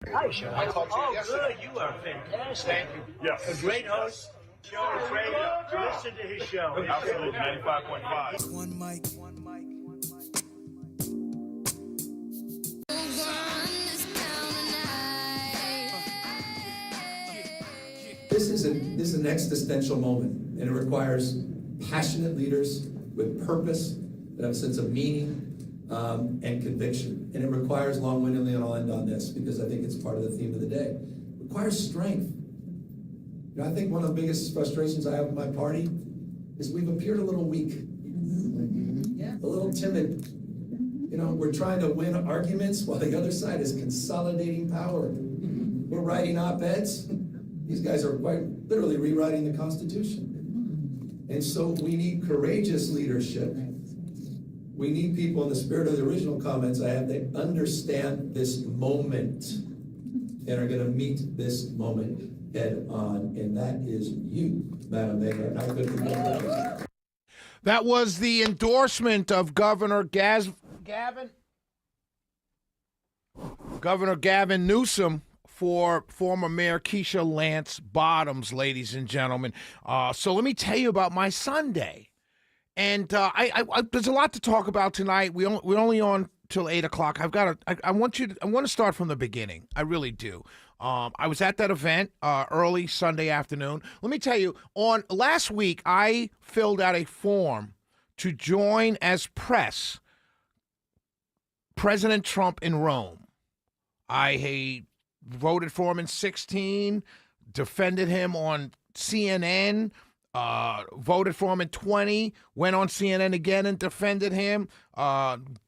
Keisha. I talked to you yesterday. Good. You are fantastic. Thank you. Yes. A great host. Show is great. Listen to his show. Absolutely, 95.5. One mic. This is an existential moment, and it requires passionate leaders with purpose, that have a sense of meaning, and conviction. And it requires, long-windedly, and I'll end on this because I think it's part of the theme of the day, it requires strength. You know, I think one of the biggest frustrations I have with my party is we've appeared a little weak, a little timid. You know, we're trying to win arguments while the other side is consolidating power. We're writing op-eds. These guys are quite literally rewriting the Constitution. And so we need courageous leadership. We need people, in the spirit of the original comments I have, that understand this moment and are going to meet this moment head on. And that is you, Madam Mayor. And I couldn't be more. That was the endorsement of Governor Gavin Newsom for former Mayor Keisha Lance Bottoms, ladies and gentlemen. So let me tell you about my Sunday. And I there's a lot to talk about tonight. We're only on till 8 o'clock. I want to start from the beginning. I really do. I was at that event early Sunday afternoon. Let me tell you, on last week, I filled out a form to join as press President Trump in Rome. I voted for him in 2016, defended him on CNN, voted for him in 2020, went on CNN again and defended him,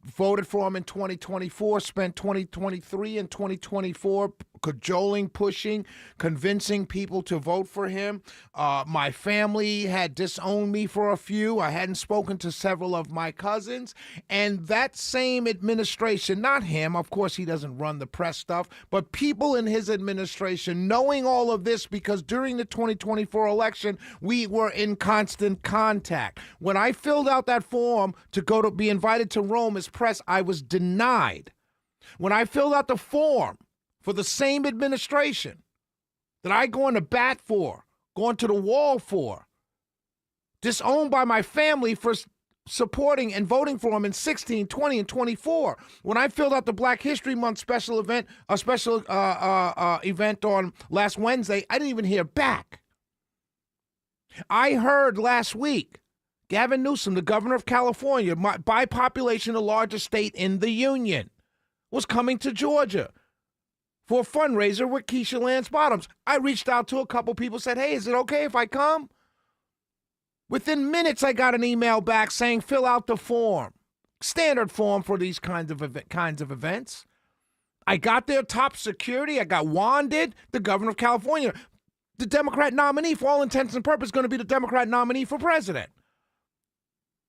voted for him in 2024, spent 2023 and 2024 cajoling, pushing, convincing people to vote for him. My family had disowned me for a few. I hadn't spoken to several of my cousins. And that same administration, not him, of course he doesn't run the press stuff, but people in his administration knowing all of this because during the 2024 election, we were in constant contact. When I filled out that form to be invited to Rome as press, I was denied. When I filled out the form for the same administration that I go into bat for, going to the wall for, disowned by my family for supporting and voting for him in 16, 20, and 24. When I filled out the Black History Month special event on last Wednesday, I didn't even hear back. I heard last week Gavin Newsom, the governor of California, by population the largest state in the union, was coming to Georgia for a fundraiser with Keisha Lance Bottoms. I reached out to a couple people, said, hey, is it okay if I come? Within minutes, I got an email back saying, fill out the form. Standard form for these kinds of events. I got there, top security. I got wanded, the governor of California. The Democrat nominee, for all intents and purposes, going to be the Democrat nominee for president.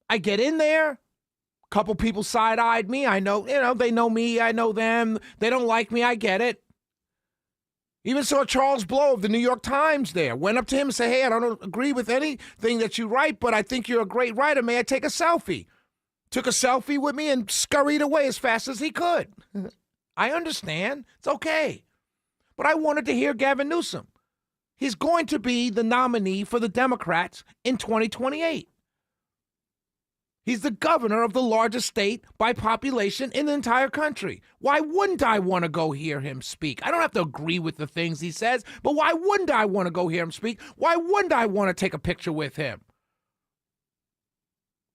I get in there. A couple people side-eyed me. I know, they know me. I know them. They don't like me. I get it. Even saw Charles Blow of the New York Times there. Went up to him and said, hey, I don't agree with anything that you write, but I think you're a great writer. May I take a selfie? Took a selfie with me and scurried away as fast as he could. I understand. It's okay. But I wanted to hear Gavin Newsom. He's going to be the nominee for the Democrats in 2028. He's the governor of the largest state by population in the entire country. Why wouldn't I want to go hear him speak? I don't have to agree with the things he says, but why wouldn't I want to go hear him speak? Why wouldn't I want to take a picture with him?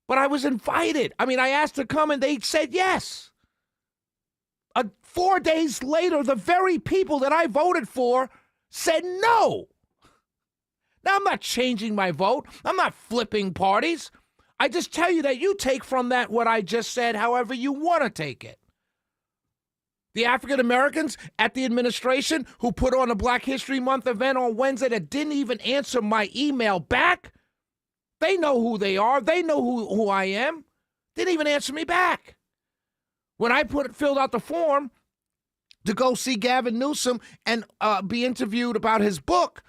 But I was invited. I asked to come and they said yes. 4 days later, the very people that I voted for said no. Now, I'm not changing my vote. I'm not flipping parties. I just tell you that you take from that what I just said however you want to take it. The African Americans at the administration who put on a Black History Month event on Wednesday that didn't even answer my email back, they know who they are. They know who I am. Didn't even answer me back. When I filled out the form to go see Gavin Newsom and be interviewed about his book,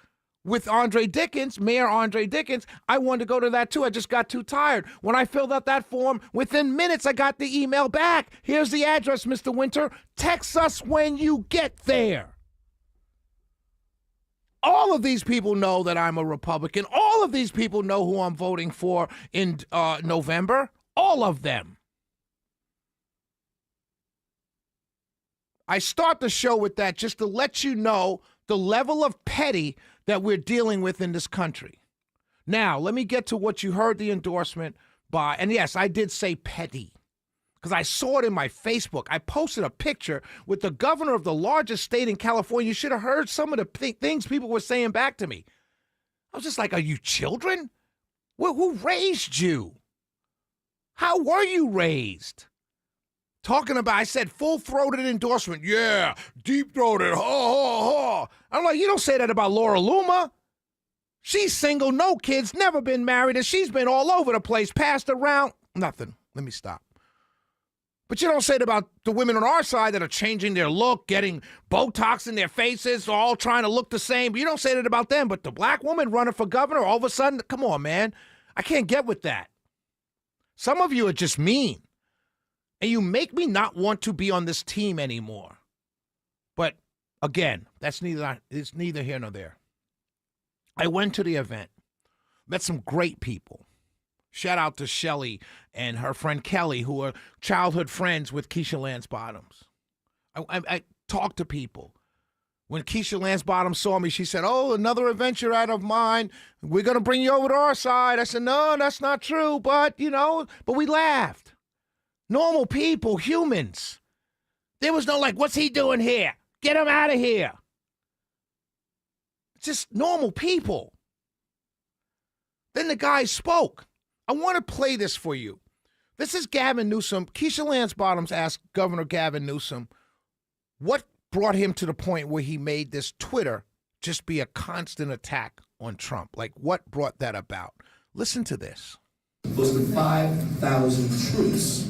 with Andre Dickens, Mayor Andre Dickens, I wanted to go to that too. I just got too tired. When I filled out that form, within minutes, I got the email back. Here's the address, Mr. Winter. Text us when you get there. All of these people know that I'm a Republican. All of these people know who I'm voting for in November. All of them. I start the show with that just to let you know the level of petty that we're dealing with in this country. Now, let me get to what you heard the endorsement by, and yes, I did say petty, because I saw it in my Facebook. I posted a picture with the governor of the largest state in California. You should have heard some of the things people were saying back to me. I was just like, are you children? Well, who raised you? How were you raised? Talking about, I said, full-throated endorsement. Yeah, deep-throated, ha, ha, ha. I'm like, you don't say that about Laura Loomer. She's single, no kids, never been married, and she's been all over the place, passed around. Nothing. Let me stop. But you don't say it about the women on our side that are changing their look, getting Botox in their faces, all trying to look the same. You don't say that about them. But the black woman running for governor, all of a sudden, come on, man. I can't get with that. Some of you are just mean. And you make me not want to be on this team anymore. But again, it's neither here nor there. I went to the event, met some great people. Shout out to Shelly and her friend Kelly, who are childhood friends with Keisha Lance Bottoms. I talked to people. When Keisha Lance Bottoms saw me, she said, oh, another adventure out of mine. We're going to bring you over to our side. I said, no, that's not true. But we laughed. Normal people, humans. There was no like, what's he doing here? Get him out of here. Just normal people. Then the guy spoke. I want to play this for you. This is Gavin Newsom. Keisha Lance Bottoms asked Governor Gavin Newsom what brought him to the point where he made this Twitter just be a constant attack on Trump. Like, what brought that about? Listen to this. Close to 5,000 troops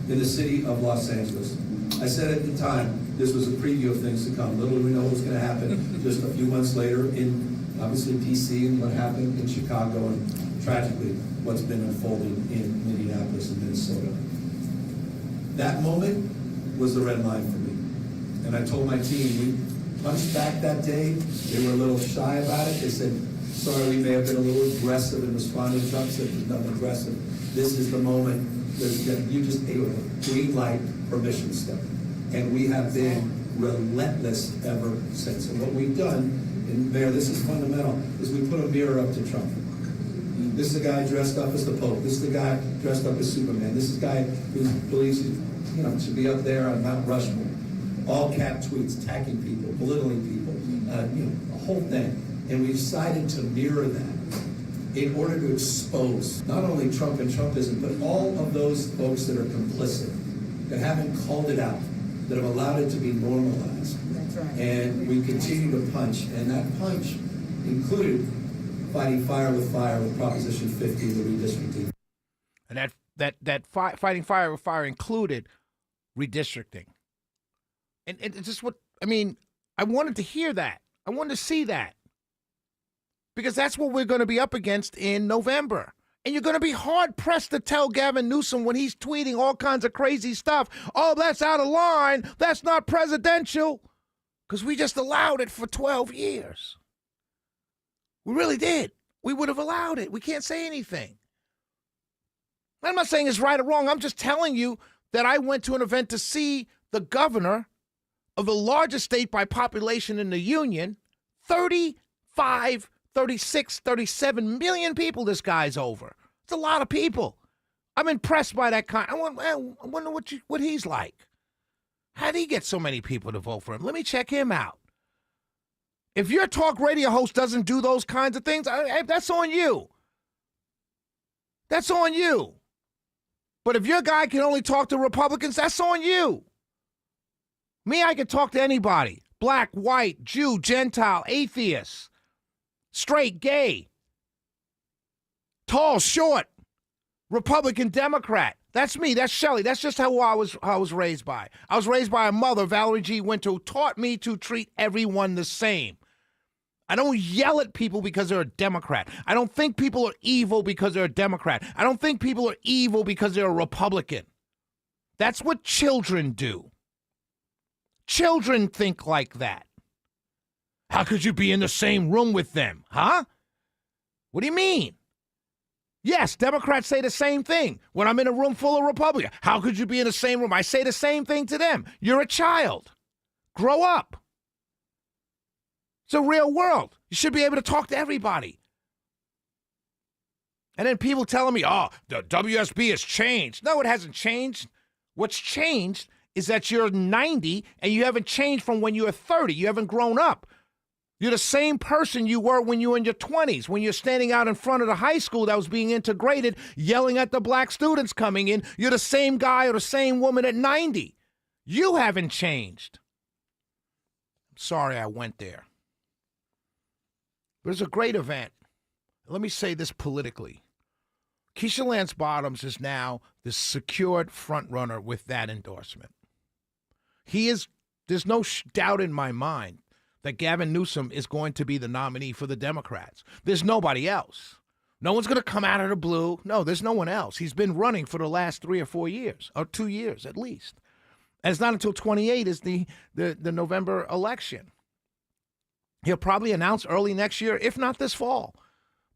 in the city of Los Angeles. I said at the time, this was a preview of things to come. Little did we know what was going to happen just a few months later in, obviously, D.C. and what happened in Chicago and, tragically, what's been unfolding in Minneapolis and Minnesota. That moment was the red line for me. And I told my team, we punched back that day. They were a little shy about it. They said, sorry, we may have been a little aggressive in responding. Trump said there's nothing aggressive. This is the moment. You just gave a green light permission slip. And we have been relentless ever since. And what we've done, and Mayor, this is fundamental, is we put a mirror up to Trump. This is a guy dressed up as the Pope. This is the guy dressed up as Superman. This is a guy who believes he should be up there on Mount Rushmore. All cap tweets, attacking people, belittling people, the whole thing. And we decided to mirror that in order to expose not only Trump and Trumpism, but all of those folks that are complicit, that haven't called it out, that have allowed it to be normalized. That's right. And we continue to punch, and that punch included fighting fire with Proposition 50, the redistricting. And that fighting fire with fire included redistricting. And it's just I wanted to hear that. I wanted to see that. Because that's what we're going to be up against in November. And you're going to be hard-pressed to tell Gavin Newsom when he's tweeting all kinds of crazy stuff, oh, that's out of line, that's not presidential, because we just allowed it for 12 years. We really did. We would have allowed it. We can't say anything. I'm not saying it's right or wrong. I'm just telling you that I went to an event to see the governor of the largest state by population in the union, 35 36, 37 million people this guy's over. It's a lot of people. I'm impressed by that kind. I wonder what he's like. How did he get so many people to vote for him? Let me check him out. If your talk radio host doesn't do those kinds of things, that's on you. That's on you. But if your guy can only talk to Republicans, that's on you. Me, I can talk to anybody. Black, white, Jew, Gentile, atheist. Straight, gay, tall, short, Republican, Democrat. That's me. That's Shelley. That's just how I was raised by. I was raised by a mother, Valerie G. Winter, who taught me to treat everyone the same. I don't yell at people because they're a Democrat. I don't think people are evil because they're a Democrat. I don't think people are evil because they're a Republican. That's what children do. Children think like that. How could you be in the same room with them? Huh? What do you mean? Yes, Democrats say the same thing when I'm in a room full of Republicans. How could you be in the same room? I say the same thing to them. You're a child. Grow up. It's a real world. You should be able to talk to everybody. And then people telling me, oh, the WSB has changed. No, it hasn't changed. What's changed is that you're 90 and you haven't changed from when you were 30. You haven't grown up. You're the same person you were when you were in your 20s, when you're standing out in front of the high school that was being integrated, yelling at the black students coming in. You're the same guy or the same woman at 90. You haven't changed. I'm sorry I went there. But it's a great event. Let me say this politically. Keisha Lance Bottoms is now the secured frontrunner with that endorsement. There's no doubt in my mind that Gavin Newsom is going to be the nominee for the Democrats. There's nobody else. No one's going to come out of the blue. No, there's no one else. He's been running for the last 3 or 4 years, or 2 years at least. And it's not until 28 is the November election. He'll probably announce early next year, if not this fall.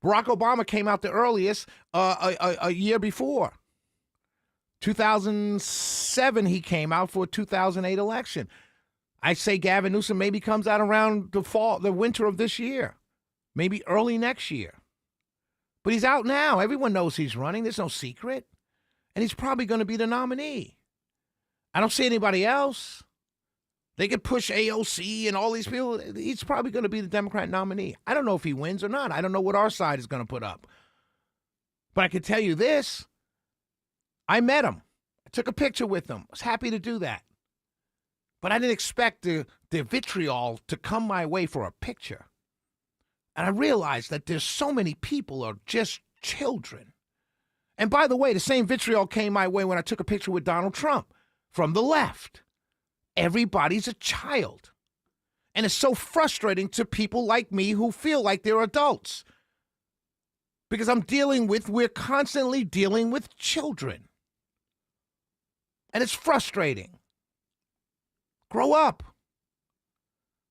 Barack Obama came out the earliest a year before. 2007, he came out for a 2008 election. I say Gavin Newsom maybe comes out around the winter of this year, maybe early next year. But he's out now. Everyone knows he's running. There's no secret. And he's probably going to be the nominee. I don't see anybody else. They could push AOC and all these people. He's probably going to be the Democrat nominee. I don't know if he wins or not. I don't know what our side is going to put up. But I can tell you this. I met him. I took a picture with him. I was happy to do that. But I didn't expect the vitriol to come my way for a picture. And I realized that there's so many people are just children. And by the way, the same vitriol came my way when I took a picture with Donald Trump from the left. Everybody's a child. And it's so frustrating to people like me who feel like they're adults. Because we're constantly dealing with children. And it's frustrating. Grow up.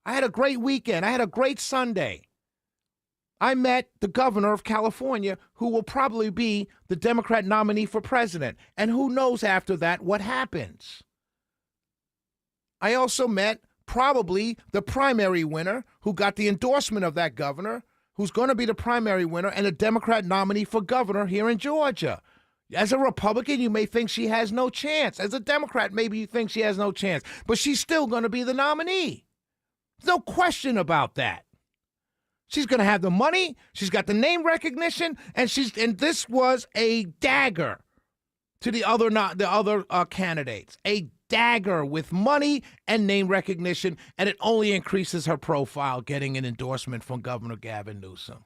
I had a great weekend. I had a great Sunday. I met the governor of California, who will probably be the Democrat nominee for president. And who knows after that what happens. I also met probably the primary winner who got the endorsement of that governor, who's going to be the primary winner and a Democrat nominee for governor here in Georgia. As a Republican, you may think she has no chance. As a Democrat, maybe you think she has no chance. But she's still going to be the nominee. There's no question about that. She's going to have the money. She's got the name recognition. And this was a dagger to the other candidates. A dagger with money and name recognition. And it only increases her profile getting an endorsement from Governor Gavin Newsom.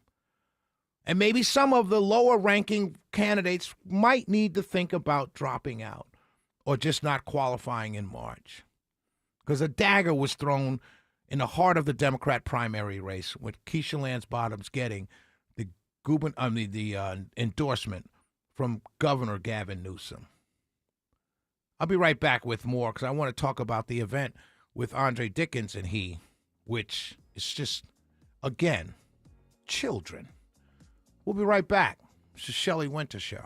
And maybe some of the lower-ranking candidates might need to think about dropping out or just not qualifying in March. Because a dagger was thrown in the heart of the Democrat primary race with Keisha Lance Bottoms getting the endorsement from Governor Gavin Newsom. I'll be right back with more because I want to talk about the event with Andre Dickens and which is just, again, children. We'll be right back. It's the Shelley Winter Show.